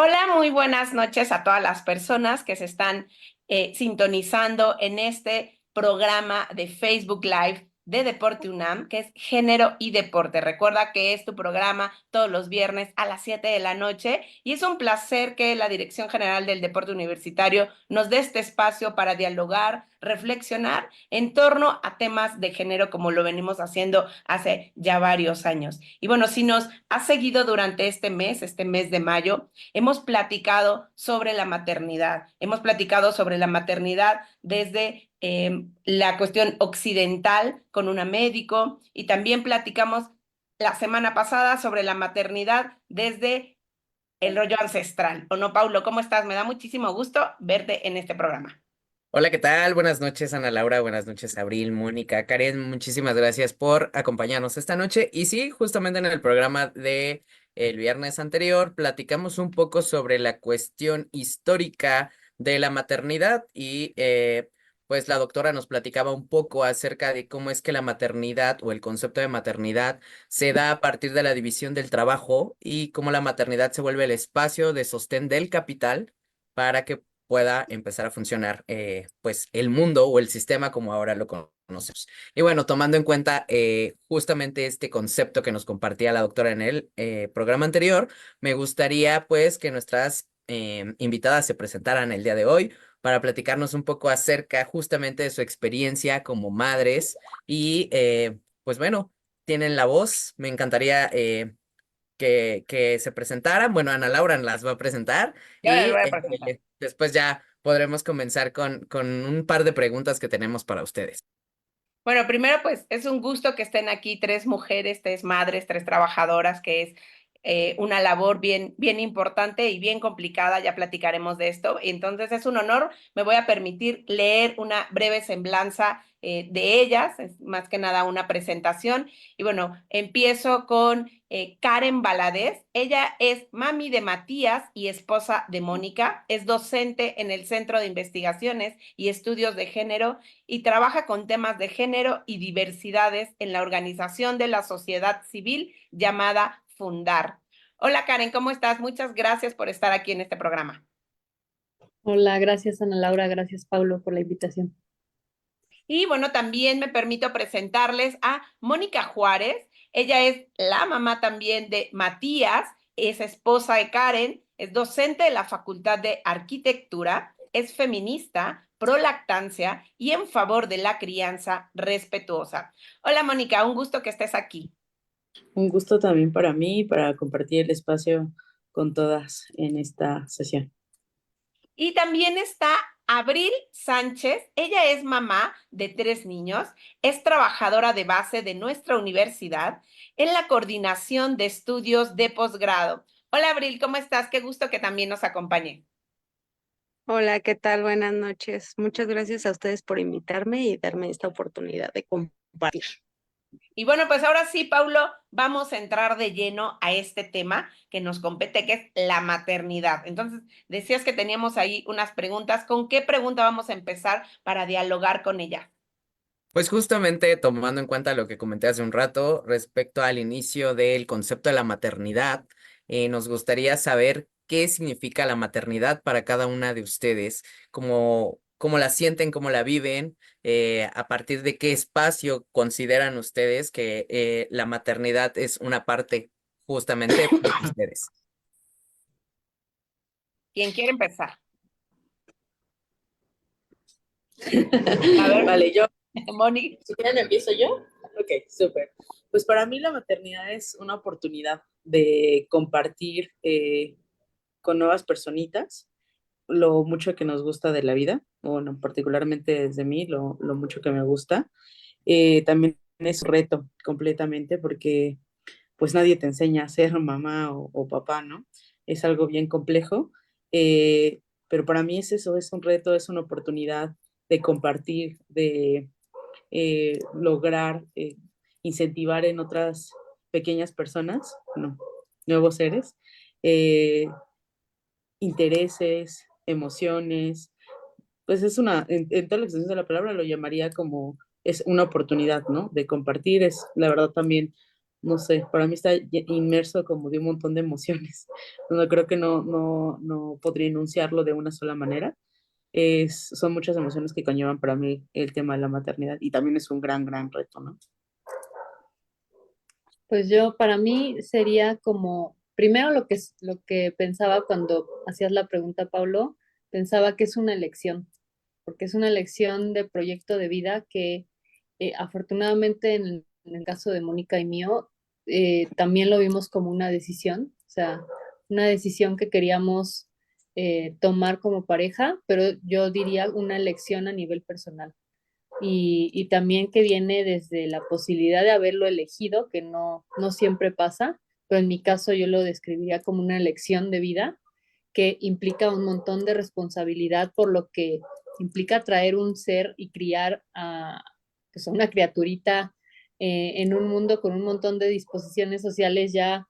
Hola, muy buenas noches a todas las personas que se están sintonizando en este programa de Facebook Live de Deporte UNAM, que es Género y Deporte. Recuerda que es tu programa todos los viernes a las 7 de la noche y es un placer que la Dirección General del Deporte Universitario nos dé este espacio para dialogar, reflexionar en torno a temas de género como lo venimos haciendo hace ya varios años. Y bueno, si nos has seguido durante este mes de mayo, hemos platicado sobre la maternidad, hemos platicado sobre la maternidad desde la cuestión occidental con una médico y también platicamos la semana pasada sobre la maternidad desde el rollo ancestral. ¿O no, Paulo? ¿Cómo estás? Me da muchísimo gusto verte en este programa. Hola, ¿qué tal? Buenas noches, Ana Laura. Buenas noches, Abril, Mónica, Karen. Muchísimas gracias por acompañarnos esta noche. Y sí, justamente en el programa de el viernes anterior platicamos un poco sobre la cuestión histórica de la maternidad y pues la doctora nos platicaba un poco acerca de cómo es que la maternidad o el concepto de maternidad se da a partir de la división del trabajo y cómo la maternidad se vuelve el espacio de sostén del capital para que pueda empezar a funcionar pues el mundo o el sistema como ahora lo conocemos. Y bueno, tomando en cuenta justamente este concepto que nos compartía la doctora en el programa anterior, me gustaría pues que nuestras invitadas se presentaran el día de hoy para platicarnos un poco acerca justamente de su experiencia como madres y pues bueno, tienen la voz, me encantaría que se presentaran. Bueno, Ana Laura las va a presentar Yo les y voy a presentar. después ya podremos comenzar con un par de preguntas que tenemos para ustedes. Bueno, primero, pues es un gusto que estén aquí tres mujeres, tres madres, tres trabajadoras, que es una labor bien importante y bien complicada. Ya platicaremos de esto. Entonces es un honor. Me voy a permitir leer una breve semblanza de ellas, es más que nada una presentación. Y bueno, empiezo con Karen Valadez. Ella es mami de Matías y esposa de Mónica. Es docente en el Centro de Investigaciones y Estudios de Género y trabaja con temas de género y diversidades en la organización de la sociedad civil llamada Fundar. Hola Karen, ¿cómo estás? Muchas gracias por estar aquí en este programa. Hola, gracias Ana Laura, gracias Paulo por la invitación. Y bueno, también me permito presentarles a Mónica Juárez. Ella es la mamá también de Matías, es esposa de Karen, es docente de la Facultad de Arquitectura, es feminista, pro lactancia y en favor de la crianza respetuosa. Hola Mónica, un gusto que estés aquí. Un gusto también para mí, para compartir el espacio con todas en esta sesión. Y también está Abril Sánchez. Ella es mamá de tres niños, es trabajadora de base de nuestra universidad en la coordinación de estudios de posgrado. Hola Abril, ¿cómo estás? Qué gusto que también nos acompañe. Hola, ¿qué tal? Buenas noches. Muchas gracias a ustedes por invitarme y darme esta oportunidad de compartir. Y bueno, pues ahora sí, Paulo, vamos a entrar de lleno a este tema que nos compete, que es la maternidad. Entonces, decías que teníamos ahí unas preguntas. ¿Con qué pregunta vamos a empezar para dialogar con ella? Pues justamente tomando en cuenta lo que comenté hace un rato respecto al inicio del concepto de la maternidad, nos gustaría saber qué significa la maternidad para cada una de ustedes, cómo la sienten, cómo la viven, a partir de qué espacio consideran ustedes que la maternidad es una parte justamente de ustedes. ¿Quién quiere empezar? A ver, Vale, yo, Moni. si quieren empiezo yo. Ok, súper. Pues para mí la maternidad es una oportunidad de compartir con nuevas personitas lo mucho que nos gusta de la vida, bueno, particularmente desde mí, lo mucho que me gusta. También es un reto completamente porque pues nadie te enseña a ser mamá o papá, ¿no? Es algo bien complejo, pero para mí es eso, es un reto, es una oportunidad de compartir, de lograr incentivar en otras pequeñas personas, no, nuevos seres, eh, intereses, emociones, pues es una, en toda la extensión de la palabra lo llamaría como, es una oportunidad, ¿no? De compartir, es la verdad también no sé, para mí está inmerso como de un montón de emociones. No creo que no podría enunciarlo de una sola manera. Son muchas emociones que conllevan para mí el tema de la maternidad y también es un gran reto, ¿no? Pues yo, para mí sería como, primero lo que pensaba cuando hacías la pregunta, Pablo, pensaba que es una elección, porque es una elección de proyecto de vida que afortunadamente en el caso de Mónica y mío, también lo vimos como una decisión, o sea, una decisión que queríamos tomar como pareja, pero yo diría una elección a nivel personal y también que viene desde la posibilidad de haberlo elegido, que no siempre pasa, pero en mi caso yo lo describiría como una elección de vida que implica un montón de responsabilidad por lo que implica traer un ser y criar a pues, a una criaturita en un mundo con un montón de disposiciones sociales ya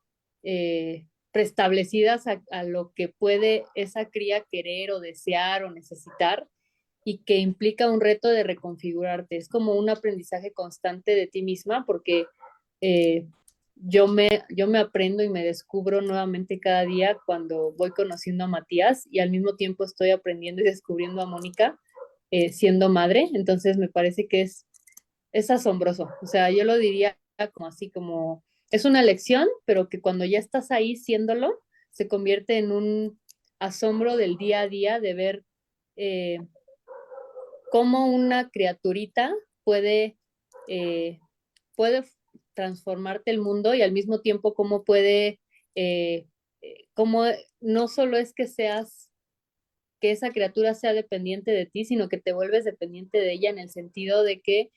preestablecidas a lo que puede esa cría querer o desear o necesitar y que implica un reto de reconfigurarte. Es como un aprendizaje constante de ti misma porque eh, yo me aprendo y me descubro nuevamente cada día cuando voy conociendo a Matías y al mismo tiempo estoy aprendiendo y descubriendo a Mónica siendo madre. Entonces me parece que es asombroso. O sea, yo lo diría como así, como es una lección, pero que cuando ya estás ahí siéndolo, se convierte en un asombro del día a día de ver eh, cómo una criaturita puede, eh, puede transformarte el mundo y al mismo tiempo cómo puede, cómo no solo es que seas, que esa criatura sea dependiente de ti, sino que te vuelves dependiente de ella en el sentido de que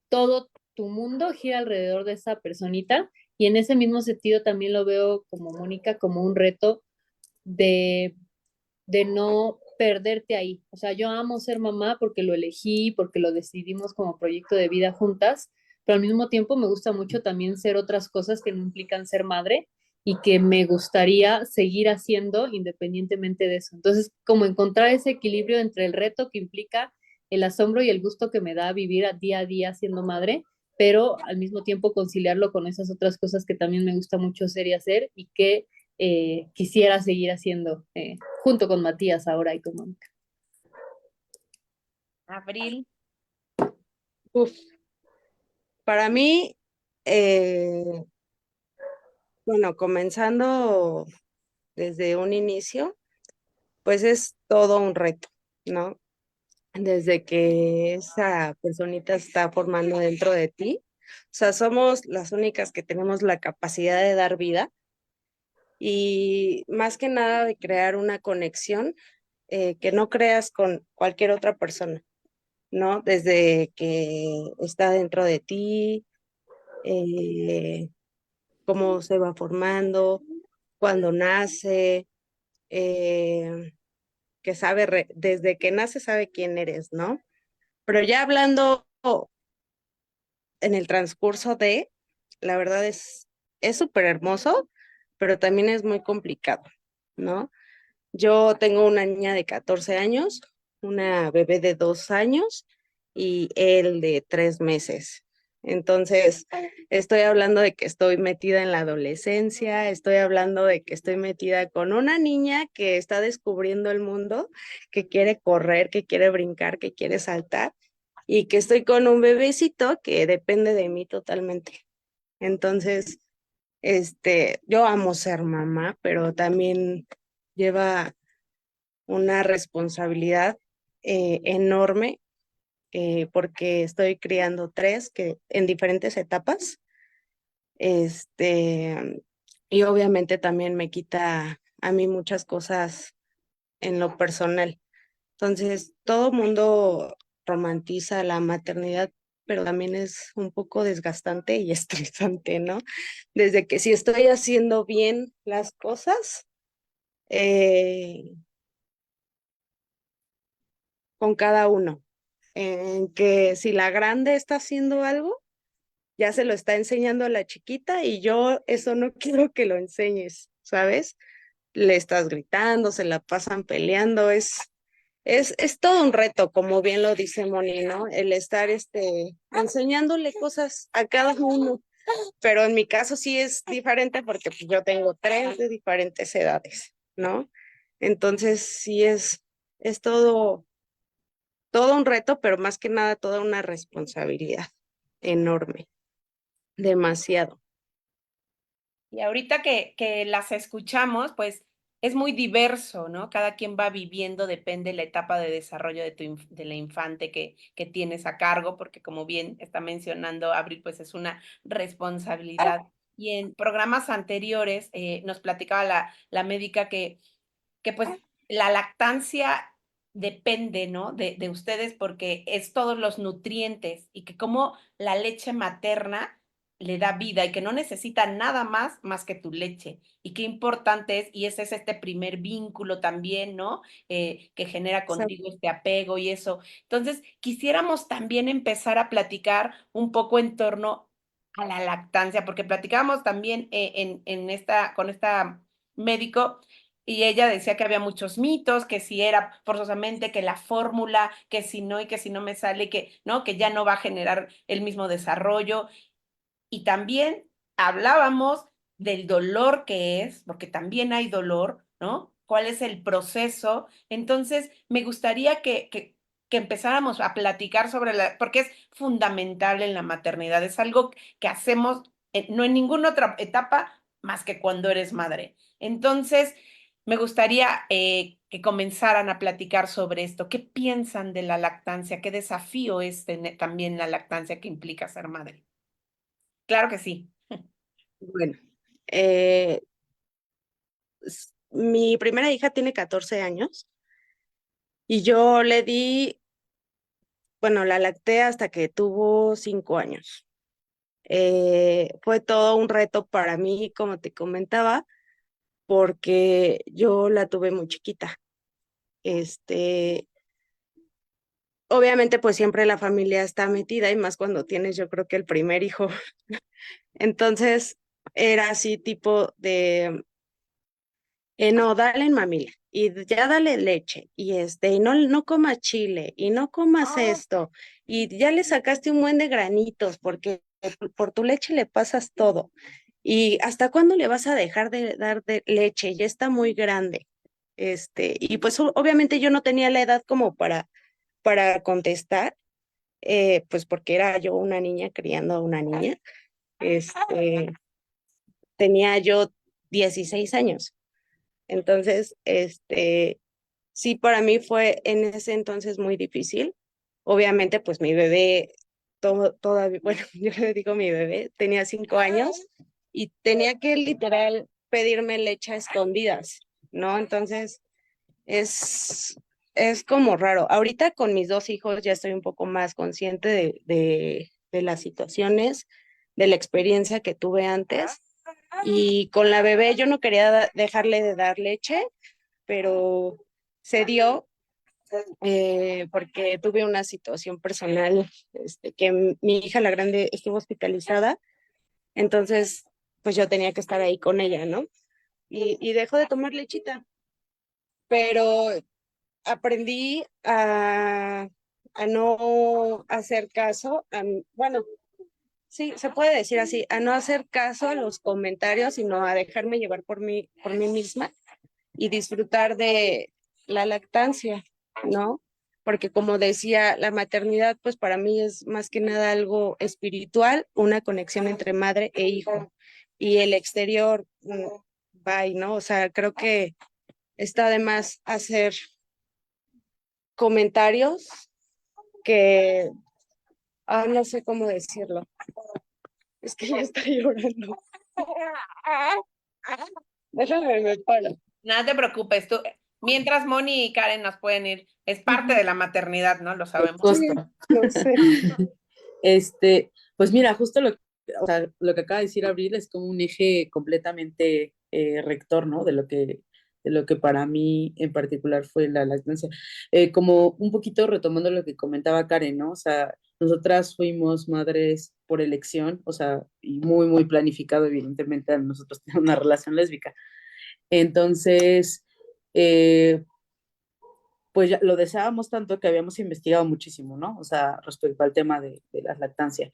todo tu mundo gira alrededor de esa personita y en ese mismo sentido también lo veo como Mónica, como un reto de no perderte ahí. O sea, yo amo ser mamá porque lo elegí, porque lo decidimos como proyecto de vida juntas, pero al mismo tiempo me gusta mucho también ser otras cosas que no implican ser madre y que me gustaría seguir haciendo independientemente de eso. Entonces, como encontrar ese equilibrio entre el reto que implica el asombro y el gusto que me da vivir a día siendo madre, pero al mismo tiempo conciliarlo con esas otras cosas que también me gusta mucho ser y hacer y que quisiera seguir haciendo junto con Matías ahora y con Mónica. Abril. Uf, para mí, eh, bueno, comenzando desde un inicio, pues es todo un reto, ¿no? Desde que esa personita está formando dentro de ti. O sea, somos las únicas que tenemos la capacidad de dar vida y más que nada de crear una conexión que no creas con cualquier otra persona, ¿no? Desde que está dentro de ti, eh, cómo se va formando, cuando nace, eh, que sabe, desde que nace sabe quién eres, ¿no? Pero ya hablando en el transcurso de, la verdad es súper hermoso, pero también es muy complicado, ¿no? Yo tengo una niña de 14 años, una bebé de 2 años y él de 3 meses. Entonces, estoy hablando de que estoy metida en la adolescencia, estoy hablando de que estoy metida con una niña que está descubriendo el mundo, que quiere correr, que quiere brincar, que quiere saltar, y que estoy con un bebecito que depende de mí totalmente. Entonces, yo amo ser mamá, pero también lleva una responsabilidad enorme porque estoy criando tres que en diferentes etapas, y obviamente también me quita a mí muchas cosas en lo personal. Entonces, todo mundo romantiza la maternidad, pero también es un poco desgastante y estresante, ¿no? Desde que si estoy haciendo bien las cosas, eh, con cada uno, en que si la grande está haciendo algo, ya se lo está enseñando a la chiquita y yo eso no quiero que lo enseñes, ¿sabes? Le estás gritando, se la pasan peleando, es todo un reto, como bien lo dice Moni, ¿no? El estar enseñándole cosas a cada uno. pero en mi caso sí es diferente porque pues, yo tengo tres de diferentes edades, ¿no? Entonces sí es todo un reto, pero más que nada toda una responsabilidad enorme, demasiado. Y ahorita que las escuchamos, pues es muy diverso, ¿no? Cada quien va viviendo, depende de la etapa de desarrollo de, de la infante que tienes a cargo, porque como bien está mencionando Abril, pues es una responsabilidad. Y en programas anteriores nos platicaba la médica que pues la lactancia depende, ¿no? De ustedes porque es todos los nutrientes y que como la leche materna le da vida y que no necesita nada más que tu leche. Y qué importante es, y ese es este primer vínculo también, ¿no? Que genera O sea, contigo este apego y eso. Entonces, quisiéramos también empezar a platicar un poco en torno a la lactancia, porque platicábamos también en esta, con esta médico y ella decía que había muchos mitos, que si era forzosamente, que la fórmula, que si no y que si no me sale, que no, que ya no va a generar el mismo desarrollo. Y también hablábamos del dolor que es, porque también hay dolor, ¿no? ¿Cuál es el proceso? Entonces, me gustaría que empezáramos a platicar sobre la, porque es fundamental en la maternidad, es algo que hacemos no en ninguna otra etapa más que cuando eres madre. Entonces, me gustaría que comenzaran a platicar sobre esto. ¿Qué piensan de la lactancia? ¿Qué desafío es también la lactancia que implica ser madre? Claro que sí. bueno, mi primera hija tiene 14 años y yo le di, bueno, la lacté hasta que tuvo 5 años. Fue todo un reto para mí, como te comentaba, porque yo la tuve muy chiquita. Este, obviamente, pues siempre la familia está metida y más cuando tienes, yo creo que el primer hijo. Entonces, era así tipo de, no, dale en mamila y ya dale leche y no comas chile y no comas esto y ya le sacaste un buen de granitos porque por tu leche le pasas todo. ¿Y hasta cuándo le vas a dejar de dar de leche? Ya está muy grande. Y pues obviamente yo no tenía la edad como para contestar, pues porque era yo una niña criando a una niña. Este, tenía yo 16 años. Entonces, sí, para mí fue en ese entonces muy difícil. Obviamente, pues mi bebé, todavía, bueno, yo le digo mi bebé, tenía 5 años y tenía que literal pedirme leche a escondidas, ¿no? Entonces, es, es como raro. Ahorita con mis dos hijos ya estoy un poco más consciente de las situaciones, de la experiencia que tuve antes. Y con la bebé yo no quería dejarle de dar leche, pero se dio porque tuve una situación personal, que mi hija, la grande, estuvo hospitalizada, entonces pues yo tenía que estar ahí con ella, ¿no? Y dejó de tomar lechita, pero aprendí a no hacer caso, bueno, sí, se puede decir así, a no hacer caso a los comentarios, sino a dejarme llevar por mí misma y disfrutar de la lactancia, ¿no? Porque como decía, la maternidad, pues para mí es más que nada algo espiritual, una conexión entre madre e hijo. Y el exterior, bye, ¿no? O sea, creo que está de más hacer comentarios que, no sé cómo decirlo. Es que ya está llorando. Déjame, me paro. Nada te preocupes, tú, mientras Moni y Karen nos pueden ir, es parte de la maternidad, ¿no? Lo sabemos. Sí, Justo. no sé. Pues mira, justo o sea, lo que acaba de decir Abril es como un eje completamente rector, ¿no? De lo que para mí en particular fue la lactancia. Como un poquito retomando lo que comentaba Karen, ¿no? O sea, nosotras fuimos madres por elección, o sea, y muy, muy planificado, evidentemente, nosotros tenemos una relación lésbica. Entonces, eh, pues ya lo deseábamos tanto que habíamos investigado muchísimo, ¿no? O sea, respecto al tema de la lactancia,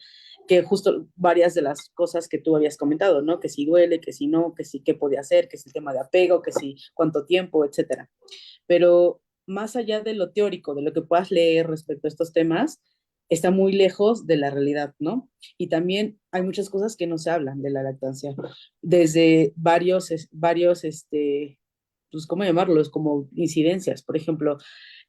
que justo varias de las cosas que tú habías comentado, ¿no? Que si duele, que si no, que si qué podía hacer, que si el tema de apego, que si cuánto tiempo, etcétera. Pero más allá de lo teórico, de lo que puedas leer respecto a estos temas, está muy lejos de la realidad, ¿no? Y también hay muchas cosas que no se hablan de la lactancia, desde pues, ¿cómo llamarlos? Como incidencias. Por ejemplo,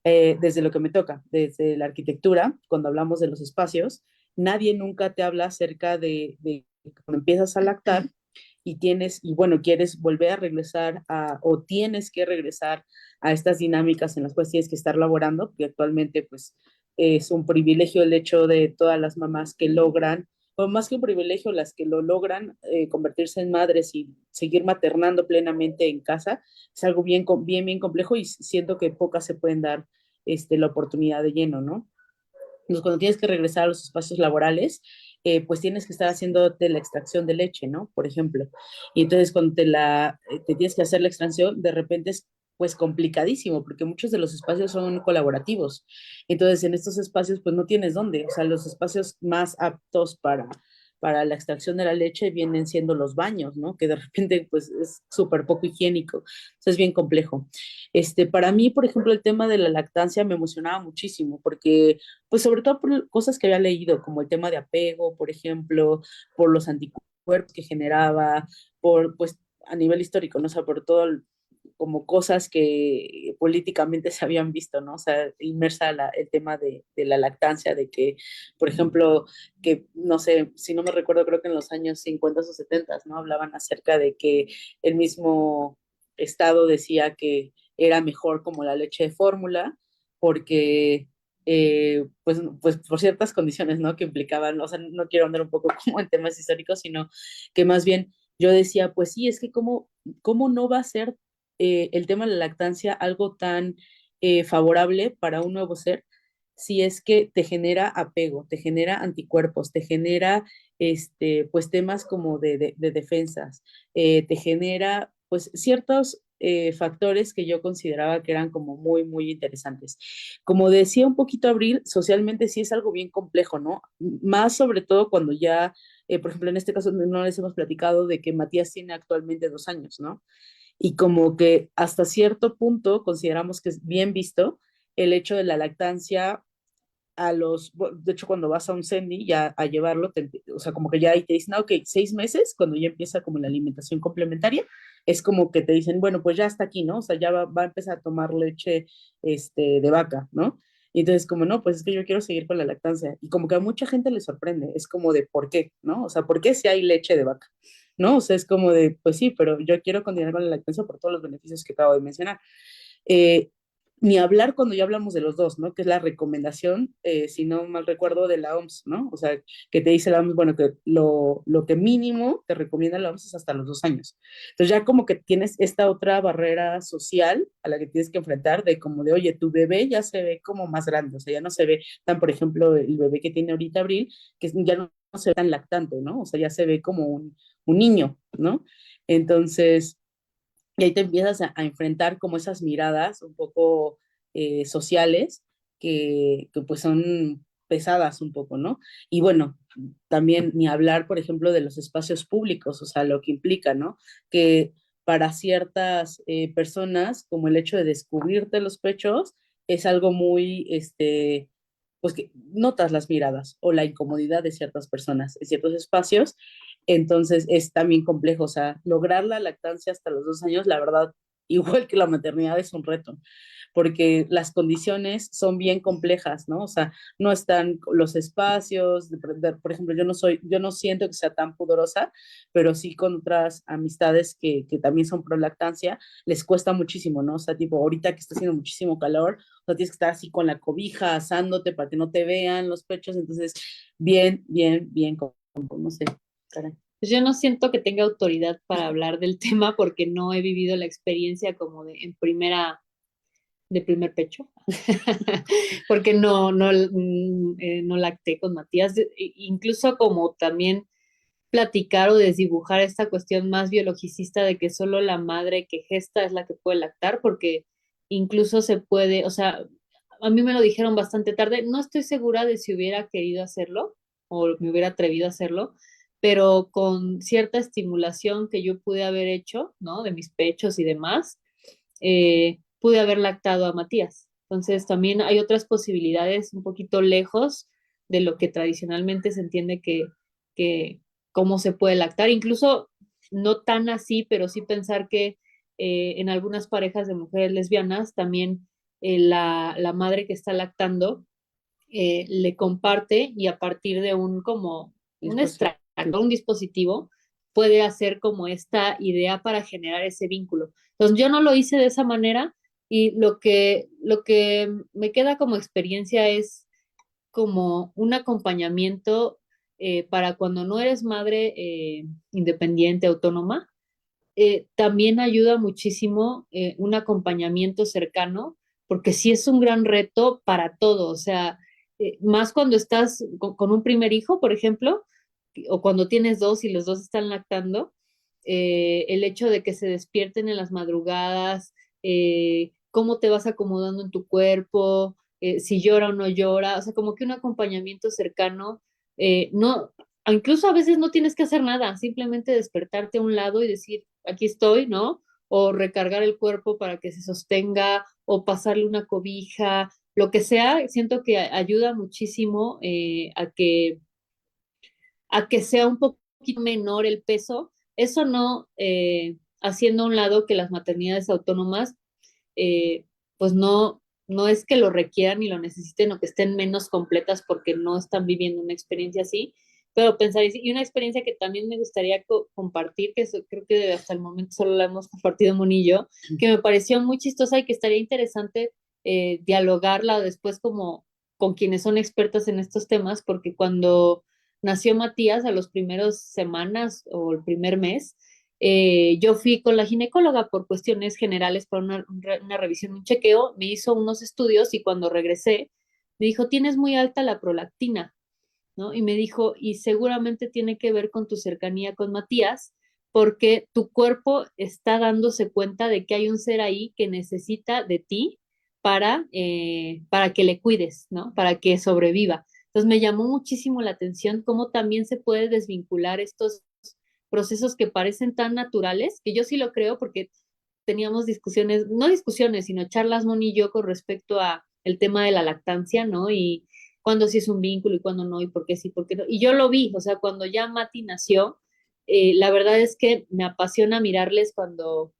desde lo que me toca, desde la arquitectura, cuando hablamos de los espacios, nadie nunca te habla acerca de cuando empiezas a lactar y bueno, quieres volver a regresar o tienes que regresar a estas dinámicas en las cuales tienes que estar laborando, porque actualmente pues es un privilegio el hecho de todas las mamás que logran, o más que un privilegio, las que lo logran convertirse en madres y seguir maternando plenamente en casa, es algo bien complejo y siento que pocas se pueden dar la oportunidad de lleno, ¿no? Entonces, cuando tienes que regresar a los espacios laborales, pues tienes que estar haciéndote la extracción de leche, ¿no? Por ejemplo. Y entonces cuando te tienes que hacer la extracción, de repente es pues complicadísimo, porque muchos de los espacios son colaborativos. Entonces, en estos espacios, pues no tienes dónde. O sea, los espacios más aptos para la extracción de la leche vienen siendo los baños, ¿no? Que de repente, pues, es súper poco higiénico. Entonces, es bien complejo. Para mí, por ejemplo, el tema de la lactancia me emocionaba muchísimo, porque pues sobre todo por cosas que había leído, como el tema de apego, por ejemplo, por los anticuerpos que generaba, pues, a nivel histórico, ¿no? O sea, por todo, como cosas que políticamente se habían visto, ¿no? O sea, inmersa el tema de la lactancia, de que, por ejemplo, que, no sé, si no me recuerdo, creo que en los años 50 o 70, ¿no? Hablaban acerca de que el mismo Estado decía que era mejor como la leche de fórmula, porque pues por ciertas condiciones, ¿no? Que implicaban, o sea, no quiero andar un poco como en temas históricos, sino que más bien yo decía, pues sí, es que cómo no va a ser el tema de la lactancia algo tan favorable para un nuevo ser si es que te genera apego, te genera anticuerpos, te genera pues temas como de defensas, te genera pues ciertos factores que yo consideraba que eran como muy interesantes. Como decía un poquito Abril, socialmente sí es algo bien complejo, ¿no? Más sobre todo cuando ya, por ejemplo, en este caso no les hemos platicado de que Matías tiene actualmente 2 años, ¿no? Y como que hasta cierto punto consideramos que es bien visto el hecho de la lactancia de hecho, cuando vas a un Sendy ya a llevarlo, o sea, como que ya ahí te dicen, ok, 6 meses, cuando ya empieza como la alimentación complementaria, es como que te dicen, bueno, pues ya está aquí, ¿no? O sea, ya va a empezar a tomar leche de vaca, ¿no? Y entonces, como no, pues es que yo quiero seguir con la lactancia. Y como que a mucha gente le sorprende, es como de, ¿por qué? ¿No? O sea, ¿por qué si hay leche de vaca? ¿No? O sea, es como de, pues sí, pero yo quiero continuar con la lactancia por todos los beneficios que acabo de mencionar. Eh, Ni hablar cuando ya hablamos de los dos, ¿no? Que es la recomendación, si no mal recuerdo, de la OMS, ¿no? O sea, que te dice la OMS, bueno, que lo que mínimo te recomienda la OMS es hasta los 2 años. Entonces ya como que tienes esta otra barrera social a la que tienes que enfrentar de como de, oye, tu bebé ya se ve como más grande, o sea, ya no se ve tan, por ejemplo, el bebé que tiene ahorita Abril, que ya no se ve tan lactante, ¿no? O sea, ya se ve como un niño, ¿no? Entonces y ahí te empiezas a enfrentar como esas miradas un poco sociales que pues son pesadas un poco, ¿no? Y bueno, también ni hablar, por ejemplo, de los espacios públicos, o sea, lo que implica, ¿no? Que para ciertas personas, como el hecho de descubrirte los pechos, es algo muy, pues que notas las miradas o la incomodidad de ciertas personas en ciertos espacios, entonces es también complejo, o sea, lograr la lactancia hasta los 2 años, la verdad, igual que la maternidad es un reto, porque las condiciones son bien complejas, ¿no? O sea, no están los espacios, por ejemplo, yo no siento que sea tan pudorosa, pero sí con otras amistades que también son pro lactancia, les cuesta muchísimo, ¿no? O sea, tipo, ahorita que está haciendo muchísimo calor, o sea, tienes que estar así con la cobija asándote para que no te vean los pechos, entonces, bien, no sé, caray. Pues yo no siento que tenga autoridad para hablar del tema porque no he vivido la experiencia como de primer pecho, porque no lacté con Matías, incluso como también platicar o desdibujar esta cuestión más biologicista de que solo la madre que gesta es la que puede lactar, porque incluso se puede, o sea, a mí me lo dijeron bastante tarde, no estoy segura de si hubiera querido hacerlo o me hubiera atrevido a hacerlo, pero con cierta estimulación que yo pude haber hecho, ¿no? De mis pechos y demás, pude haber lactado a Matías. Entonces también hay otras posibilidades un poquito lejos de lo que tradicionalmente se entiende que cómo se puede lactar, incluso no tan así, pero sí pensar que en algunas parejas de mujeres lesbianas también la madre que está lactando le comparte y a partir de un como un Dispositivo. extracto, un dispositivo, puede hacer como esta idea para generar ese vínculo. Entonces yo no lo hice de esa manera y lo que me queda como experiencia es como un acompañamiento para cuando no eres madre independiente, autónoma, también ayuda muchísimo un acompañamiento cercano, porque sí es un gran reto para todo, o sea, más cuando estás con un primer hijo, por ejemplo, o cuando tienes dos y los dos están lactando, el hecho de que se despierten en las madrugadas, cómo te vas acomodando en tu cuerpo, si llora o no llora, o sea, como que un acompañamiento cercano, no, incluso a veces no tienes que hacer nada, simplemente despertarte a un lado y decir, aquí estoy, ¿no? O recargar el cuerpo para que se sostenga, o pasarle una cobija, lo que sea, siento que ayuda muchísimo a que sea un poquito menor el peso. Eso no haciendo a un lado que las maternidades autónomas, eh, pues no es que lo requieran y lo necesiten o que estén menos completas porque no están viviendo una experiencia así, pero pensar, y una experiencia que también me gustaría compartir, que eso, creo que hasta el momento solo la hemos compartido Moni y yo, que me pareció muy chistosa y que estaría interesante dialogarla después como con quienes son expertas en estos temas, porque cuando nació Matías a los primeros semanas o el primer mes, yo fui con la ginecóloga por cuestiones generales para una revisión, un chequeo, me hizo unos estudios y cuando regresé me dijo, tienes muy alta la prolactina, ¿no? Y me dijo, y seguramente tiene que ver con tu cercanía con Matías, porque tu cuerpo está dándose cuenta de que hay un ser ahí que necesita de ti para que le cuides, ¿no? Para que sobreviva. Entonces me llamó muchísimo la atención cómo también se puede desvincular estos procesos que parecen tan naturales, que yo sí lo creo porque teníamos discusiones, no discusiones, sino charlas Moni y yo con respecto a el tema de la lactancia, ¿no? Y cuándo sí es un vínculo y cuándo no, y por qué sí, por qué no. Y yo lo vi, o sea, cuando ya Mati nació, la verdad es que me apasiona mirarles cuando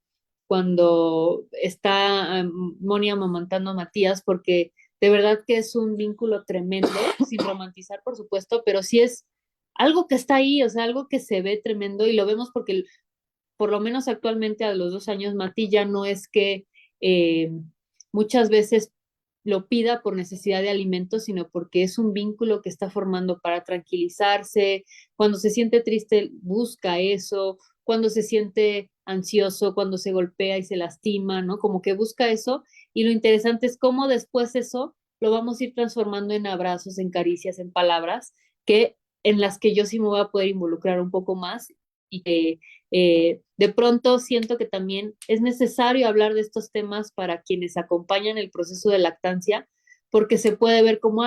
está Moni amamantando a Matías, porque de verdad que es un vínculo tremendo, sin romantizar, por supuesto, pero sí es algo que está ahí, o sea, algo que se ve tremendo y lo vemos porque por lo menos actualmente a los 2 años, Mati ya no es que muchas veces lo pida por necesidad de alimento, sino porque es un vínculo que está formando para tranquilizarse. Cuando se siente triste, busca eso. Cuando se siente ansioso, cuando se golpea y se lastima, ¿no? Como que busca eso. Y lo interesante es cómo después eso lo vamos a ir transformando en abrazos, en caricias, en palabras, que en las que yo sí me voy a poder involucrar un poco más y que de pronto siento que también es necesario hablar de estos temas para quienes acompañan el proceso de lactancia, porque se puede ver como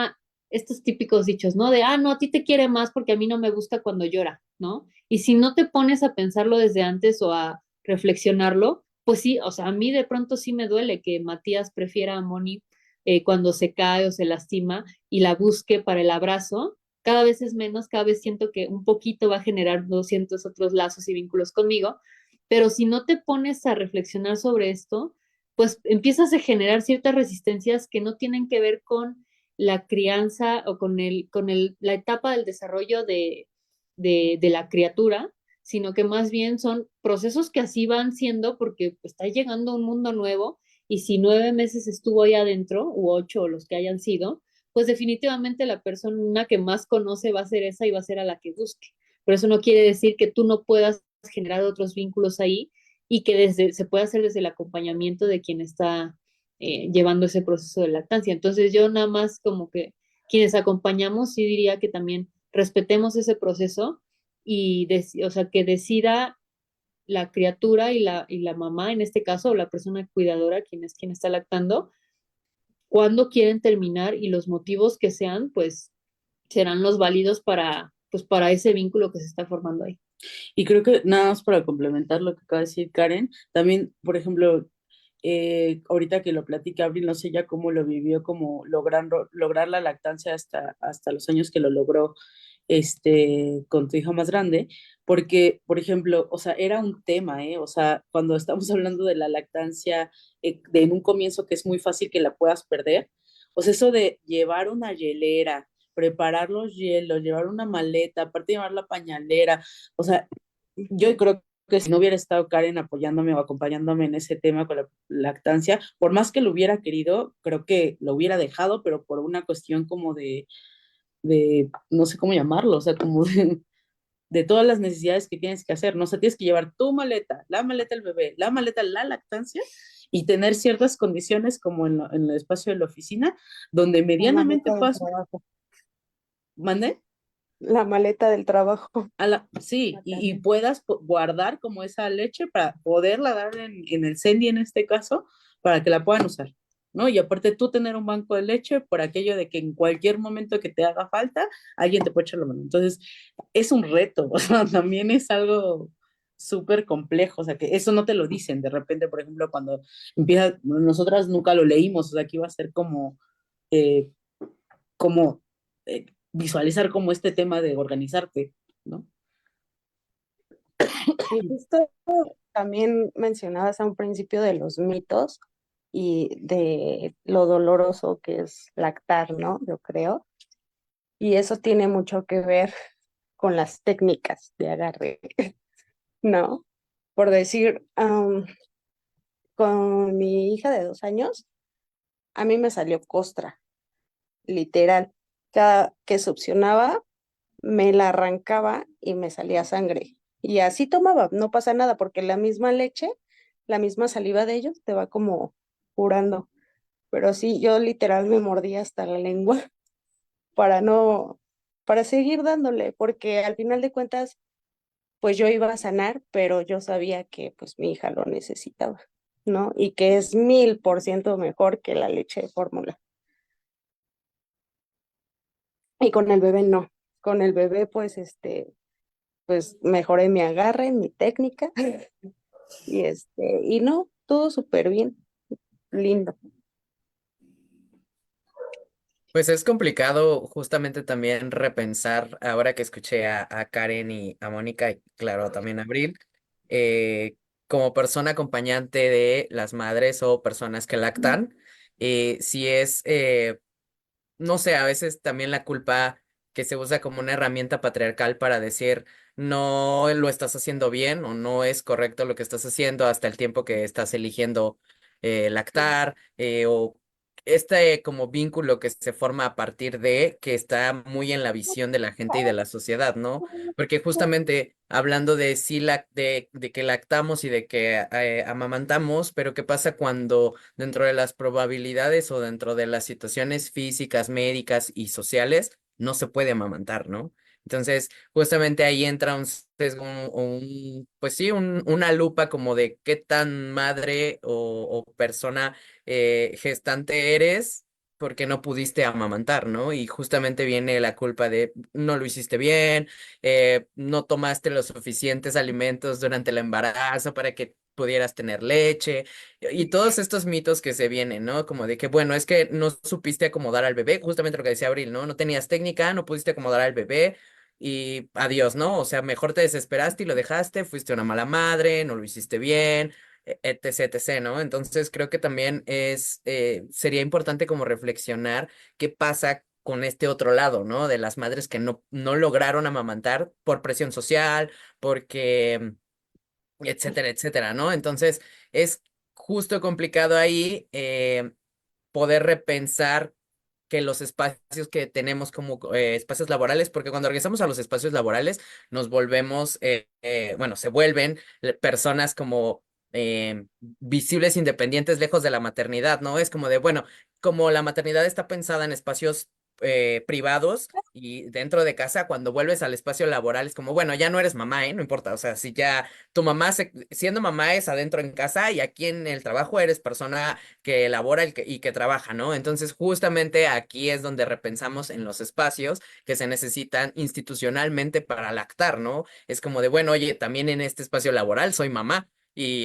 estos típicos dichos, ¿no? De, no, a ti te quiere más porque a mí no me gusta cuando llora, ¿no? Y si no te pones a pensarlo desde antes o a reflexionarlo, pues sí, o sea, a mí de pronto sí me duele que Matías prefiera a Moni cuando se cae o se lastima y la busque para el abrazo, cada vez es menos, cada vez siento que un poquito va a generar 200 otros lazos y vínculos conmigo, pero si no te pones a reflexionar sobre esto, pues empiezas a generar ciertas resistencias que no tienen que ver con la crianza o la etapa del desarrollo de la criatura, sino que más bien son procesos que así van siendo porque está llegando un mundo nuevo y si 9 meses estuvo ahí adentro, u 8 o los que hayan sido, pues definitivamente la persona que más conoce va a ser esa y va a ser a la que busque. Pero eso no quiere decir que tú no puedas generar otros vínculos ahí y que se puede hacer desde el acompañamiento de quien está llevando ese proceso de lactancia. Entonces yo nada más como que quienes acompañamos sí diría que también respetemos ese proceso y o sea, que decida la criatura y la mamá, en este caso, o la persona cuidadora, quien está lactando, cuándo quieren terminar y los motivos que sean, pues serán los válidos para, pues, para ese vínculo que se está formando ahí. Y creo que nada más para complementar lo que acaba de decir Karen, también, por ejemplo, ahorita que lo platica Abril, no sé ya cómo lo vivió, como lograr la lactancia hasta los años que lo logró con tu hija más grande, porque, por ejemplo, o sea, era un tema, ¿eh? O sea, cuando estamos hablando de la lactancia, en un comienzo que es muy fácil que la puedas perder, o sea, eso de llevar una hielera, preparar los hielos, llevar una maleta, aparte llevar la pañalera, o sea, yo creo que si no hubiera estado Karen apoyándome o acompañándome en ese tema con la lactancia, por más que lo hubiera querido, creo que lo hubiera dejado, pero por una cuestión como de no sé cómo llamarlo, o sea, como de todas las necesidades que tienes que hacer, ¿no? O sea, tienes que llevar tu maleta, la maleta del bebé, la maleta, la lactancia, y tener ciertas condiciones como en el espacio de la oficina, donde La medianamente maleta del puedas, trabajo. ¿mande? La maleta del trabajo. Sí, y puedas guardar como esa leche para poderla dar en el Sendy en este caso, para que la puedan usar, ¿no? Y aparte tú tener un banco de leche por aquello de que en cualquier momento que te haga falta, alguien te puede echar la mano. Entonces, es un reto, o sea, también es algo súper complejo, o sea, que eso no te lo dicen de repente, por ejemplo, cuando empieza, nosotras nunca lo leímos, o sea, que iba a ser eh, como visualizar como este tema de organizarte, ¿no? Y justo también mencionabas a un principio de los mitos y de lo doloroso que es lactar, ¿no? Yo creo. Y eso tiene mucho que ver con las técnicas de agarre, ¿no? Por decir, con mi hija de 2 años, a mí me salió costra, literal. Cada que succionaba, me la arrancaba y me salía sangre. Y así tomaba, no pasa nada, porque la misma leche, la misma saliva de ellos te va como curando. Pero sí, yo literal me mordía hasta la lengua para no, para seguir dándole, porque al final de cuentas, pues yo iba a sanar, pero yo sabía que pues mi hija lo necesitaba, ¿no? Y que es 1000% mejor que la leche de fórmula. Y con el bebé no. Con el bebé, pues, pues mejoré mi agarre, mi técnica, y no, todo súper bien, lindo. Pues es complicado justamente también repensar, ahora que escuché a Karen y a Mónica, y claro, también a Abril, eh, como persona acompañante de las madres o personas que lactan, si es, no sé, a veces también la culpa que se usa como una herramienta patriarcal para decir no lo estás haciendo bien o no es correcto lo que estás haciendo hasta el tiempo que estás eligiendo lactar, o este como vínculo que se forma a partir de que está muy en la visión de la gente y de la sociedad, ¿no? Porque justamente hablando de sí de que lactamos y de que amamantamos, pero ¿qué pasa cuando dentro de las probabilidades o dentro de las situaciones físicas, médicas y sociales no se puede amamantar, ¿no? Entonces, justamente ahí entra un sesgo, pues sí, una lupa como de qué tan madre o persona gestante eres porque no pudiste amamantar, ¿no? Y justamente viene la culpa de no lo hiciste bien, no tomaste los suficientes alimentos durante el embarazo para que pudieras tener leche y todos estos mitos que se vienen, ¿no? Como de que, bueno, es que no supiste acomodar al bebé, justamente lo que decía Abril, ¿no? No tenías técnica, no pudiste acomodar al bebé y adiós, ¿no? O sea, mejor te desesperaste y lo dejaste, fuiste una mala madre, no lo hiciste bien, etc., etc., ¿no? Entonces creo que también sería importante como reflexionar qué pasa con este otro lado, ¿no? De las madres que no lograron amamantar por presión social, porque etcétera, etcétera, ¿no? Entonces, es justo complicado ahí poder repensar que los espacios que tenemos como espacios laborales, porque cuando regresamos a los espacios laborales, nos volvemos, bueno, se vuelven personas como visibles, independientes, lejos de la maternidad, ¿no? Es como de, bueno, como la maternidad está pensada en espacios privados, Y dentro de casa, cuando vuelves al espacio laboral, es como, bueno, ya no eres mamá, ¿eh? No importa, o sea, si ya tu mamá, siendo mamá es adentro en casa y aquí en el trabajo eres persona que elabora y que trabaja, ¿no? Entonces, justamente aquí es donde repensamos en los espacios que se necesitan institucionalmente para lactar, ¿no? Es como de, bueno, oye, también en este espacio laboral soy mamá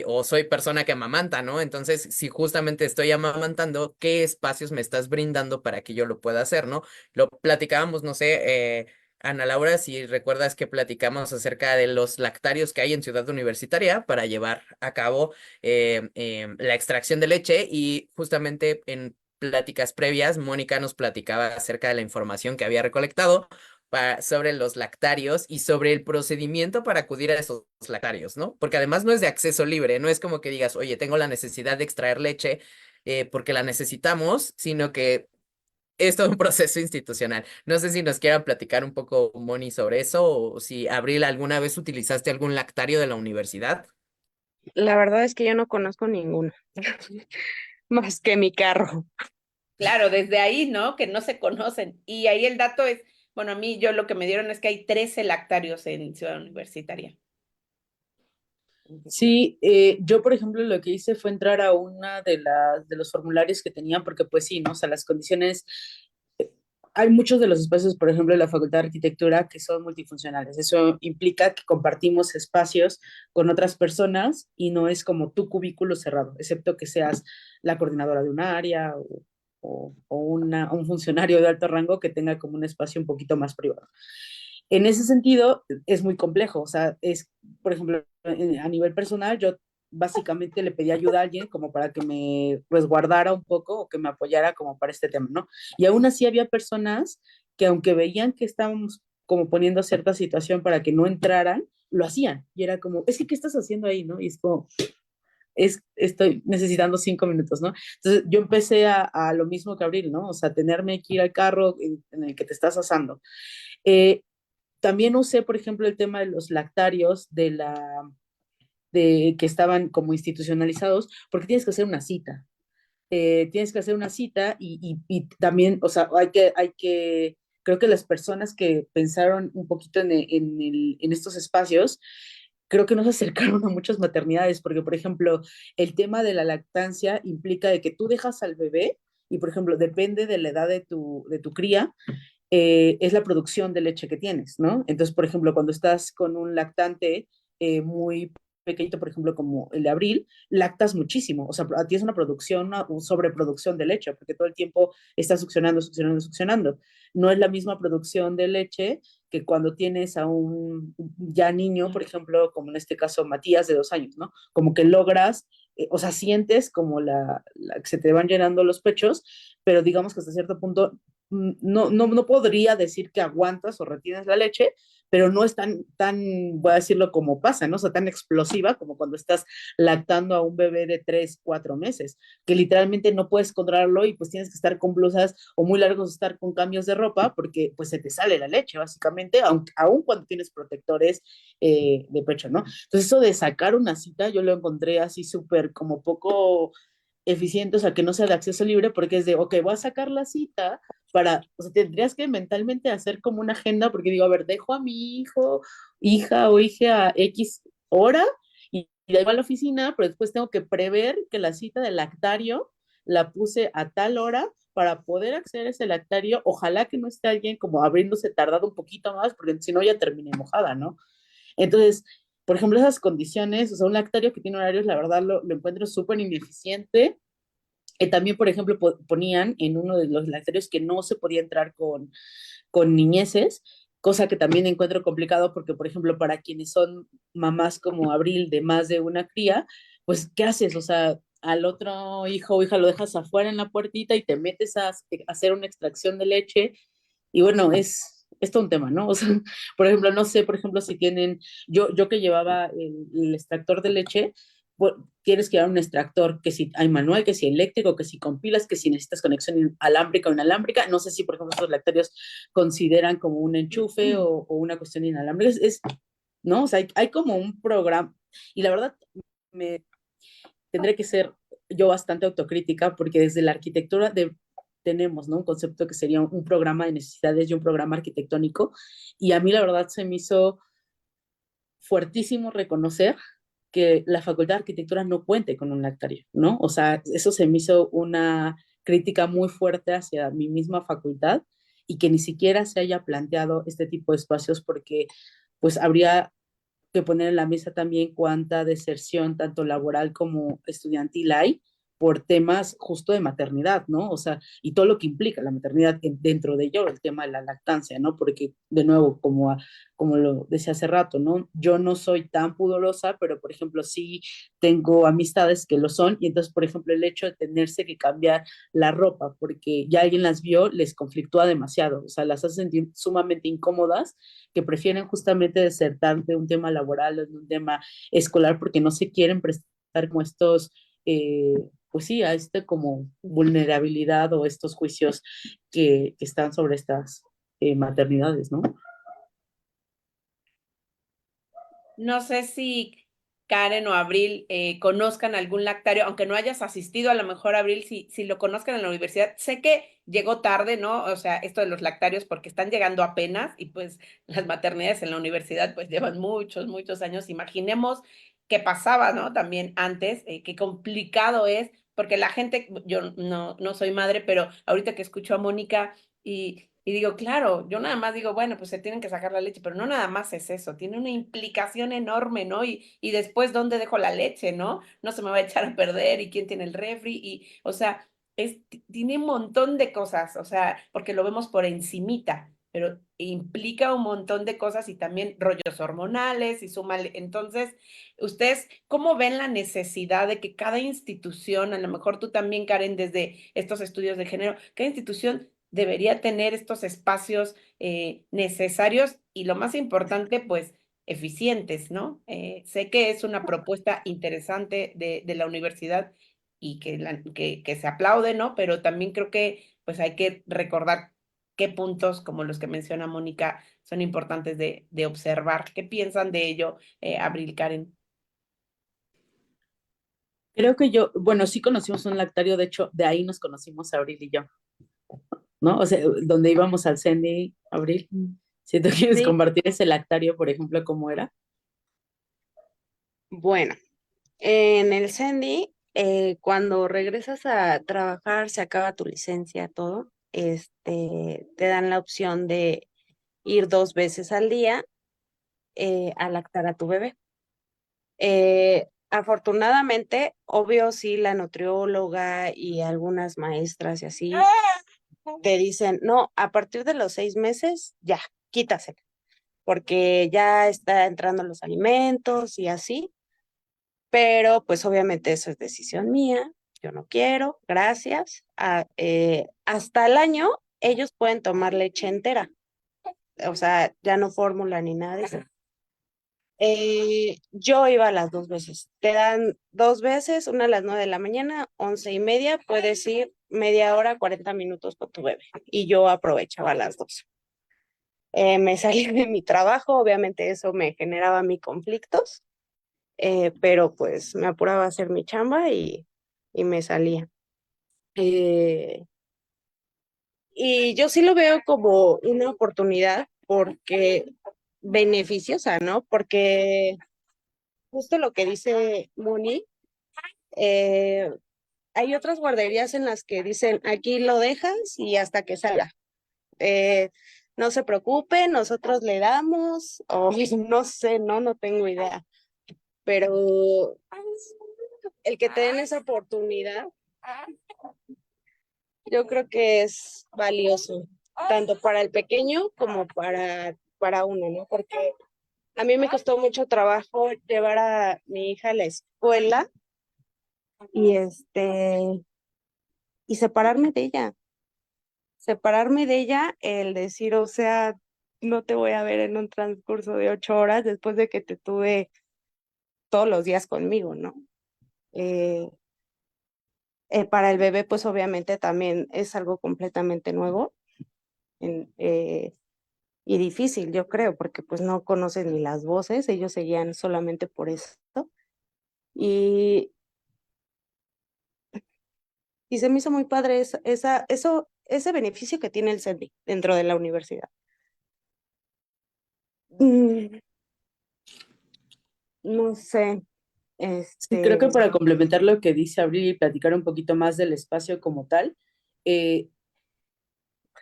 o soy persona que amamanta, ¿no? Entonces, si justamente estoy amamantando, ¿qué espacios me estás brindando para que yo lo pueda hacer, ¿no? Lo platicábamos, no sé, Ana Laura, si recuerdas que platicamos acerca de los lactarios que hay en Ciudad Universitaria para llevar a cabo la extracción de leche y justamente en pláticas previas, Mónica nos platicaba acerca de la información que había recolectado sobre los lactarios y sobre el procedimiento para acudir a esos lactarios, ¿no? Porque además no es de acceso libre, no es como que digas, oye, tengo la necesidad de extraer leche porque la necesitamos, sino que es todo un proceso institucional. No sé si nos quieran platicar un poco, Moni, sobre eso o si, Abril, alguna vez utilizaste algún lactario de la universidad. La verdad es que yo no conozco ninguno, más que mi carro. Claro, desde ahí, ¿no? Que no se conocen. Y ahí el dato es, bueno, a mí yo lo que me dieron es que hay 13 lactarios en Ciudad Universitaria. Sí, yo por ejemplo lo que hice fue entrar a una de los formularios que tenían, porque pues sí, ¿no? O sea, las condiciones, hay muchos de los espacios, por ejemplo, de la Facultad de Arquitectura que son multifuncionales. Eso implica que compartimos espacios con otras personas y no es como tu cubículo cerrado, excepto que seas la coordinadora de un área o un funcionario de alto rango que tenga como un espacio un poquito más privado. En ese sentido, es muy complejo. O sea, por ejemplo, a nivel personal, yo básicamente le pedí ayuda a alguien como para que me resguardara un poco o que me apoyara como para este tema, ¿no? Y aún así había personas que aunque veían que estábamos como poniendo cierta situación para que no entraran, lo hacían. Y era como, es que, ¿qué estás haciendo ahí, no? Y es como, estoy necesitando 5 minutos, ¿no? Entonces yo empecé a lo mismo que Abril, ¿no? O sea, tenerme que ir al carro en el que te estás asando. Eh, También usé, por ejemplo, el tema de los lactarios de que estaban como institucionalizados, porque tienes que hacer una cita. Tienes que hacer una cita y también, o sea, creo que las personas que pensaron un poquito en estos espacios, creo que no se acercaron a muchas maternidades, porque, por ejemplo, el tema de la lactancia implica de que tú dejas al bebé y, por ejemplo, depende de la edad de tu cría, es la producción de leche que tienes, ¿no? Entonces, por ejemplo, cuando estás con un lactante muy pequeñito, por ejemplo, como el de Abril, lactas muchísimo. O sea, a ti es una producción, una sobreproducción de leche, porque todo el tiempo estás succionando, succionando, succionando. No es la misma producción de leche que cuando tienes a un ya niño, por ejemplo, como en este caso Matías de 2 años, ¿no? Como que logras, o sea, sientes como que se te van llenando los pechos, pero digamos que hasta cierto punto no podría decir que aguantas o retienes la leche, pero no es voy a decirlo como pasa, ¿no? O sea, tan explosiva como cuando estás lactando a un bebé de 3, 4 meses, que literalmente no puedes controlarlo y pues tienes que estar con blusas o muy largos, estar con cambios de ropa porque pues se te sale la leche, básicamente, aun cuando tienes protectores de pecho, ¿no? Entonces eso de sacar una cita, yo lo encontré así súper como poco eficiente, o sea, que no sea de acceso libre, porque es de, ok, voy a sacar la cita o sea, tendrías que mentalmente hacer como una agenda, porque digo, a ver, dejo a mi hijo, hija o hija a X hora y de ahí va a la oficina, pero después tengo que prever que la cita del lactario la puse a tal hora para poder acceder a ese lactario. Ojalá que no esté alguien como abriéndose tardado un poquito más, porque si no ya terminé mojada, ¿no? Entonces, por ejemplo, esas condiciones, o sea, un lactario que tiene horarios, la verdad lo encuentro súper ineficiente. También, por ejemplo, ponían en uno de los lactarios que no se podía entrar con niñeces, cosa que también encuentro complicado porque, por ejemplo, para quienes son mamás como Abril de más de una cría, pues, ¿qué haces? O sea, al otro hijo o hija lo dejas afuera en la puertita y te metes a hacer una extracción de leche y bueno, es todo un tema, ¿no? O sea, por ejemplo, no sé, por ejemplo, si tienen, yo que llevaba el extractor de leche, tienes que llevar un extractor que si hay manual, que si eléctrico, que si con pilas, que si necesitas conexión alámbrica o inalámbrica. No sé si, por ejemplo, estos lactarios consideran como un enchufe o una cuestión inalámbrica. ¿No? O sea, hay como un programa. Y la verdad, me tendré que ser yo bastante autocrítica porque desde la arquitectura tenemos, ¿no? Un concepto que sería un programa de necesidades y un programa arquitectónico. Y a mí la verdad se me hizo fuertísimo reconocer que la Facultad de Arquitectura no cuente con un lactario, ¿no? O sea, eso se me hizo una crítica muy fuerte hacia mi misma facultad y que ni siquiera se haya planteado este tipo de espacios porque pues habría que poner en la mesa también cuánta deserción, tanto laboral como estudiantil hay por temas justo de maternidad, ¿no? O sea, y todo lo que implica la maternidad dentro de ello, el tema de la lactancia, ¿no? Porque, de nuevo, como lo decía hace rato, ¿no? Yo no soy tan pudorosa, pero, por ejemplo, sí tengo amistades que lo son, y entonces, por ejemplo, el hecho de tenerse que cambiar la ropa porque ya alguien las vio, les conflictúa demasiado, o sea, las hace sentir sumamente incómodas, que prefieren justamente desertar de un tema laboral o de un tema escolar porque no se quieren prestar como estos, pues sí, a este como vulnerabilidad o estos juicios que están sobre estas maternidades, ¿no? No sé si Karen o Abril conozcan algún lactario, aunque no hayas asistido, a lo mejor Abril, si lo conozcan en la universidad. Sé que llegó tarde, ¿no? O sea, esto de los lactarios, porque están llegando apenas y pues las maternidades en la universidad pues llevan muchos, muchos años. Imaginemos qué pasaba, ¿no? También antes, qué complicado es, porque la gente, yo no soy madre, pero ahorita que escucho a Mónica y digo, claro, yo nada más digo, bueno, pues se tienen que sacar la leche, pero no nada más es eso, tiene una implicación enorme, ¿no? Y después, ¿dónde dejo la leche, no? No se me va a echar a perder y quién tiene el refri y, o sea, tiene un montón de cosas, o sea, porque lo vemos por encimita, pero implica un montón de cosas y también rollos hormonales y súmale. Entonces, ¿ustedes cómo ven la necesidad de que cada institución, a lo mejor tú también, Karen, desde estos estudios de género, cada institución debería tener estos espacios necesarios y lo más importante, pues eficientes, ¿no? Sé que es una propuesta interesante de la universidad y que se aplaude, ¿no? Pero también creo que pues hay que recordar qué puntos, como los que menciona Mónica, son importantes de observar. ¿Qué piensan de ello, Abril, Karen? Creo que yo, bueno, sí conocimos un lactario, de hecho, de ahí nos conocimos Abril y yo, ¿no? O sea, donde íbamos al CENDI, Abril. Si tú quieres Sí, compartir ese lactario, por ejemplo, ¿cómo era? bueno, en el CENDI, cuando regresas a trabajar, se acaba tu licencia, todo, te dan la opción de ir 2 veces al día a lactar a tu bebé. Afortunadamente, obvio, sí, la nutrióloga y algunas maestras y así te dicen, no, a partir de los 6 meses, ya, quítasela, porque ya está entrando los alimentos y así, pero pues obviamente eso es decisión mía, yo no quiero, gracias. Hasta el año ellos pueden tomar leche entera, o sea, ya no fórmula ni nada de eso. Yo iba a las 2 veces. Te dan 2 veces, una a las 9 de la mañana, 11:30, puedes ir media hora, 40 minutos con tu bebé. Y yo aprovechaba las dos. Me salí de mi trabajo, obviamente eso me generaba mis conflictos, pero pues me apuraba a hacer mi chamba y me salía. Eh, y yo sí lo veo como una oportunidad porque beneficiosa, ¿no? Porque justo lo que dice Moni, eh, hay otras guarderías en las que dicen, aquí lo dejas y hasta que salga. Eh, no se preocupe, nosotros le damos, o no sé, no tengo idea. Pero el que te den esa oportunidad, yo creo que es valioso, tanto para el pequeño como para uno, ¿no? Porque a mí me costó mucho trabajo llevar a mi hija a la escuela y y separarme de ella, el decir, o sea, no te voy a ver en un transcurso de 8 horas después de que te tuve todos los días conmigo, ¿no? Eh, para el bebé, pues obviamente también es algo completamente nuevo en- eh, y difícil, yo creo, porque pues no conocen ni las voces, ellos seguían solamente por eso. Y, y se me hizo muy padre eso ese beneficio que tiene el CENDI dentro de la universidad. No sé, Sí, creo que para complementar lo que dice Abril y platicar un poquito más del espacio como tal, eh,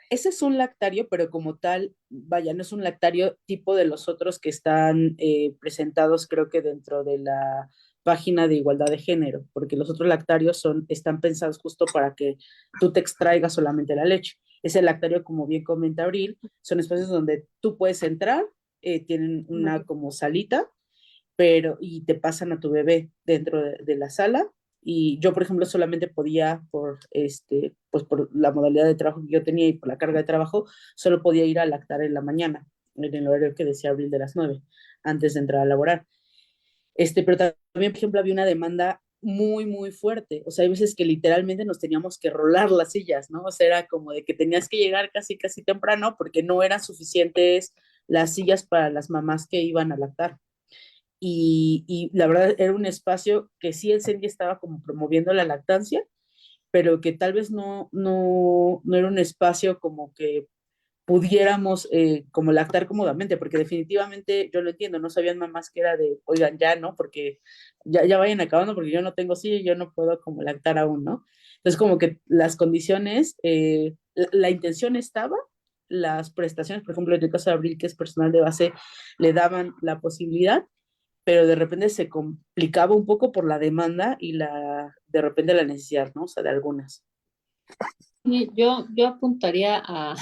ese es un lactario, pero como tal, vaya, no es un lactario tipo de los otros que están presentados, creo que dentro de la página de igualdad de género, porque los otros lactarios están pensados justo para que tú te extraigas solamente la leche. Ese lactario, como bien comenta Abril, son espacios donde tú puedes entrar, tienen una como salita, pero y te pasan a tu bebé dentro de la sala. Y yo, por ejemplo, solamente podía, pues por la modalidad de trabajo que yo tenía y por la carga de trabajo, solo podía ir a lactar en la mañana, en el horario que decía Abril de las 9, antes de entrar a laborar. Pero también, por ejemplo, había una demanda muy, muy fuerte. O sea, hay veces que literalmente nos teníamos que rolar las sillas, ¿no? O sea, era como de que tenías que llegar casi, casi temprano porque no eran suficientes las sillas para las mamás que iban a lactar. Y la verdad era un espacio que sí el CENDI estaba como promoviendo la lactancia, pero que tal vez no era un espacio como que pudiéramos como lactar cómodamente, porque definitivamente yo lo entiendo, no sabían mamás que era de, oigan, ya, ¿no? Porque ya vayan acabando, porque yo no tengo silla y yo no puedo como lactar aún, ¿no? Entonces como que las condiciones, la intención estaba, las prestaciones, por ejemplo, en el caso de Abril, que es personal de base, le daban la posibilidad, pero de repente se complicaba un poco por la demanda y de repente la necesidad, ¿no? O sea, de algunas. Y yo apuntaría a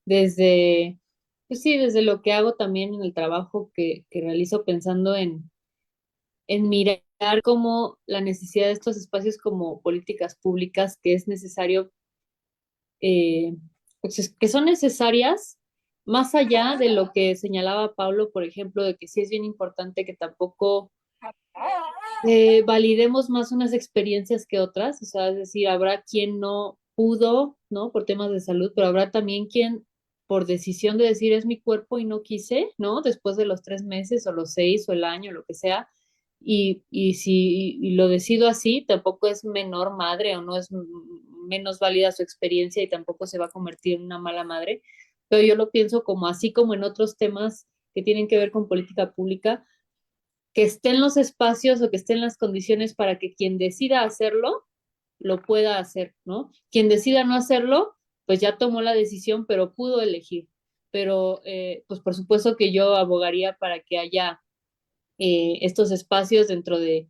desde, pues sí, desde lo que hago también en el trabajo que realizo pensando en mirar como la necesidad de estos espacios como políticas públicas que es necesario, pues que son necesarias, más allá de lo que señalaba Pablo, por ejemplo, de que sí es bien importante que tampoco validemos más unas experiencias que otras, o sea, es decir, habrá quien no pudo, ¿no? Por temas de salud, pero habrá también quien por decisión de decir es mi cuerpo y no quise, ¿no? Después de los 3 meses o los 6 o el año, lo que sea, y si y lo decido así, tampoco es menor madre o no es menos válida su experiencia y tampoco se va a convertir en una mala madre, pero yo lo pienso como así como en otros temas que tienen que ver con política pública, que estén los espacios o que estén las condiciones para que quien decida hacerlo lo pueda hacer, ¿no? Quien decida no hacerlo, pues ya tomó la decisión, pero pudo elegir. Pero, pues por supuesto que yo abogaría para que haya estos espacios dentro de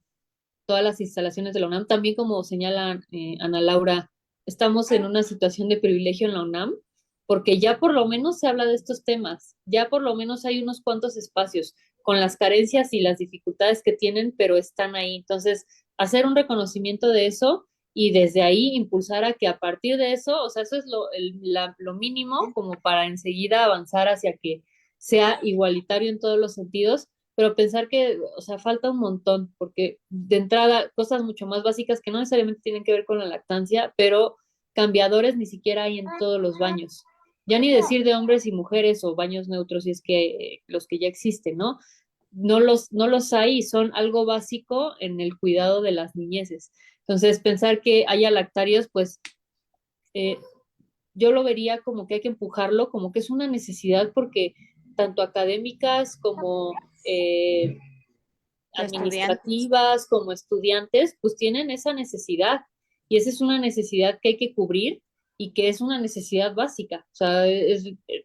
todas las instalaciones de la UNAM. También, como señala Ana Laura, estamos en una situación de privilegio en la UNAM, porque ya por lo menos se habla de estos temas, ya por lo menos hay unos cuantos espacios con las carencias y las dificultades que tienen, pero están ahí. Entonces, hacer un reconocimiento de eso y desde ahí impulsar a que a partir de eso, o sea, eso es lo mínimo como para enseguida avanzar hacia que sea igualitario en todos los sentidos, pero pensar que, o sea, falta un montón, porque de entrada, cosas mucho más básicas que no necesariamente tienen que ver con la lactancia, pero cambiadores ni siquiera hay en todos los baños. Ya ni decir de hombres y mujeres o baños neutros, si es que los que ya existen, ¿no? No los hay y son algo básico en el cuidado de las niñeces. Entonces, pensar que haya lactarios, pues eh, yo lo vería como que hay que empujarlo, como que es una necesidad porque tanto académicas como estudiantes. administrativas, como estudiantes, pues tienen esa necesidad. Y esa es una necesidad que hay que cubrir y que es una necesidad básica. O sea,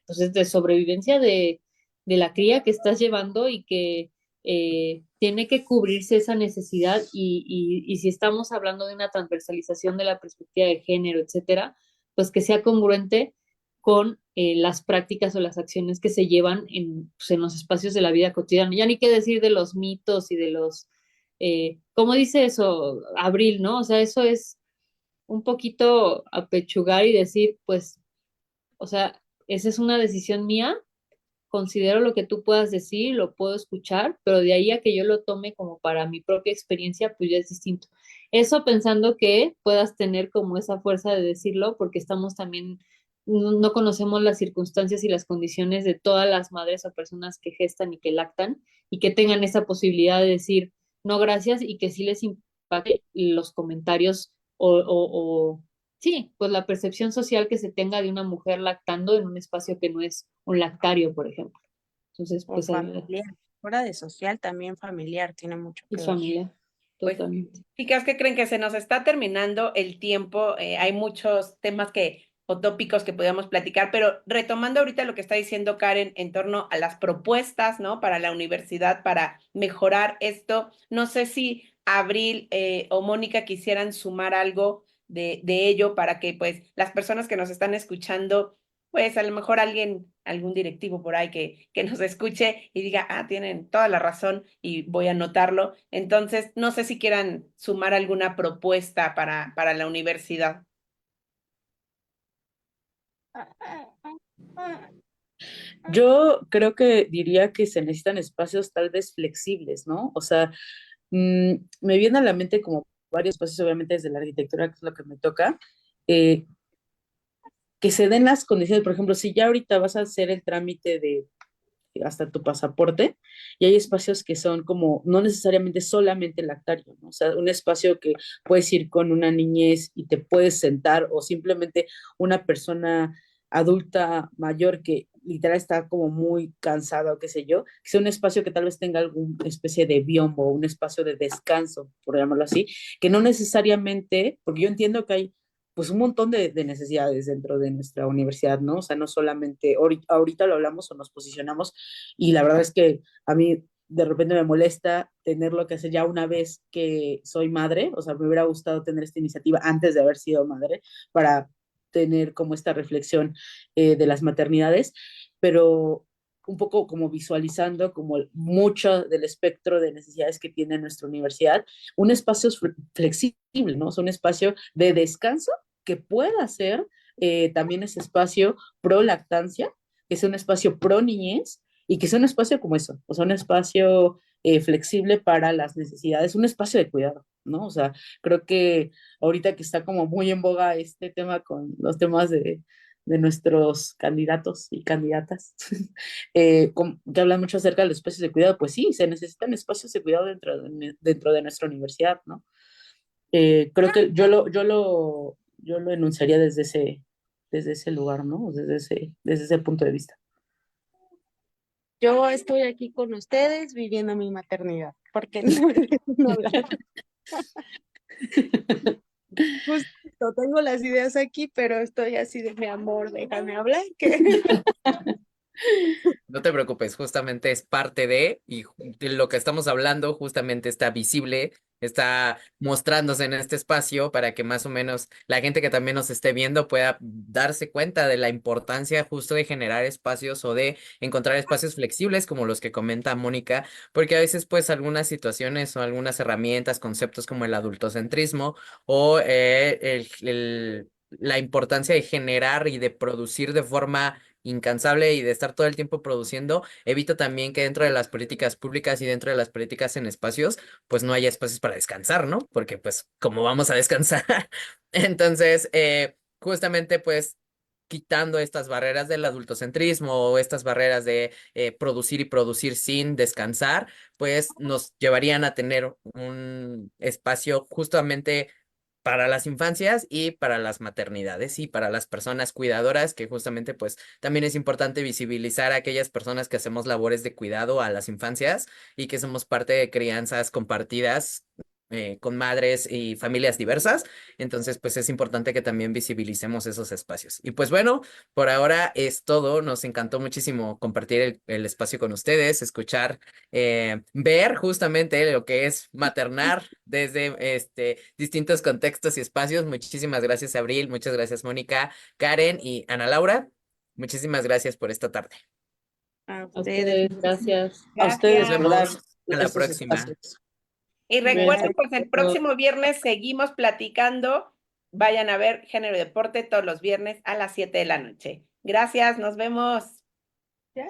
pues es de sobrevivencia de la cría que estás llevando y que tiene que cubrirse esa necesidad y si estamos hablando de una transversalización de la perspectiva de género, etcétera, pues que sea congruente con las prácticas o las acciones que se llevan pues, en los espacios de la vida cotidiana. Ya ni qué decir de los mitos y de los, ¿cómo dice eso? Abril, ¿no? O sea, eso es un poquito apechugar y decir, pues, o sea, esa es una decisión mía, considero lo que tú puedas decir, lo puedo escuchar, pero de ahí a que yo lo tome como para mi propia experiencia, pues ya es distinto. Eso pensando que puedas tener como esa fuerza de decirlo, porque estamos también, no conocemos las circunstancias y las condiciones de todas las madres o personas que gestan y que lactan y que tengan esa posibilidad de decir no gracias y que sí les impacte los comentarios o Sí, pues la percepción social que se tenga de una mujer lactando en un espacio que no es un lactario, por ejemplo. Entonces, O pues ayuda. familiar. Fuera de social, también familiar tiene mucho Y que ver. familia, Pues, totalmente. chicas, ¿qué creen? Que se nos está terminando el tiempo. Hay muchos temas o tópicos que podríamos platicar, pero retomando ahorita lo que está diciendo Karen en torno a las propuestas, ¿no? Para la universidad, para mejorar esto. No sé si Abril o Mónica quisieran sumar algo de ello para que, pues, las personas que nos están escuchando, pues, a lo mejor algún directivo por ahí que nos escuche y diga, ah, tienen toda la razón y voy a anotarlo. Entonces, no sé si quieran sumar alguna propuesta para la universidad. Yo creo que diría que se necesitan espacios tal vez flexibles, ¿no? O sea, me viene a la mente como varios espacios, obviamente desde la arquitectura, que es lo que me toca, eh, que se den las condiciones, por ejemplo, si ya ahorita vas a hacer el trámite de hasta tu pasaporte, y hay espacios que son como, no necesariamente solamente lactario, ¿no? O sea, un espacio que puedes ir con una niñez y te puedes sentar, o simplemente una persona adulta mayor que literal está como muy cansada o qué sé yo, que sea un espacio que tal vez tenga alguna especie de biombo, un espacio de descanso, por llamarlo así, que no necesariamente, porque yo entiendo que hay pues un montón de necesidades dentro de nuestra universidad, ¿no? O sea, no solamente, ahorita lo hablamos o nos posicionamos y la verdad es que a mí de repente me molesta tenerlo que hacer ya una vez que soy madre, o sea, me hubiera gustado tener esta iniciativa antes de haber sido madre para tener como esta reflexión de las maternidades, pero un poco como visualizando como mucho del espectro de necesidades que tiene nuestra universidad, un espacio flexible, ¿no? O sea, un espacio de descanso que pueda ser también ese espacio pro lactancia, que sea un espacio pro niñez y que sea un espacio como eso, o sea, un espacio flexible para las necesidades, un espacio de cuidado, ¿no? O sea, creo que ahorita que está como muy en boga este tema con los temas de nuestros candidatos y candidatas, que hablan mucho acerca de los espacios de cuidado, pues sí, se necesitan espacios de cuidado dentro de nuestra universidad, ¿no? Creo que yo lo enunciaría desde ese lugar, ¿no? Desde ese punto de vista. Yo estoy aquí con ustedes viviendo mi maternidad, porque no hablar. Justo tengo las ideas aquí, pero estoy así de mi amor, déjame hablar. No te preocupes, justamente es parte de lo que estamos hablando, justamente está visible, está mostrándose en este espacio para que más o menos la gente que también nos esté viendo pueda darse cuenta de la importancia justo de generar espacios o de encontrar espacios flexibles como los que comenta Mónica, porque a veces pues algunas situaciones o algunas herramientas, conceptos como el adultocentrismo o la importancia de generar y de producir de forma incansable y de estar todo el tiempo produciendo, evita también que dentro de las políticas públicas y dentro de las políticas en espacios, pues no haya espacios para descansar, ¿no? Porque pues, ¿cómo vamos a descansar? Entonces, justamente pues quitando estas barreras del adultocentrismo o estas barreras de producir y producir sin descansar, pues nos llevarían a tener un espacio justamente para las infancias y para las maternidades y para las personas cuidadoras, que justamente pues también es importante visibilizar a aquellas personas que hacemos labores de cuidado a las infancias y que somos parte de crianzas compartidas con madres y familias diversas. Entonces, pues es importante que también visibilicemos esos espacios. Y pues bueno, por ahora es todo. Nos encantó muchísimo compartir el espacio con ustedes, escuchar, ver justamente lo que es maternar desde distintos contextos y espacios. Muchísimas gracias, Abril. Muchas gracias, Mónica, Karen y Ana Laura. Muchísimas gracias por esta tarde. A A ustedes. ustedes, gracias. A ustedes Nos Gracias. por dar vemos a la estos próxima. espacios. Y recuerden, pues el próximo viernes seguimos platicando. Vayan a ver Género y Deporte todos los viernes a las 7 de la noche. Gracias, nos vemos. Ya.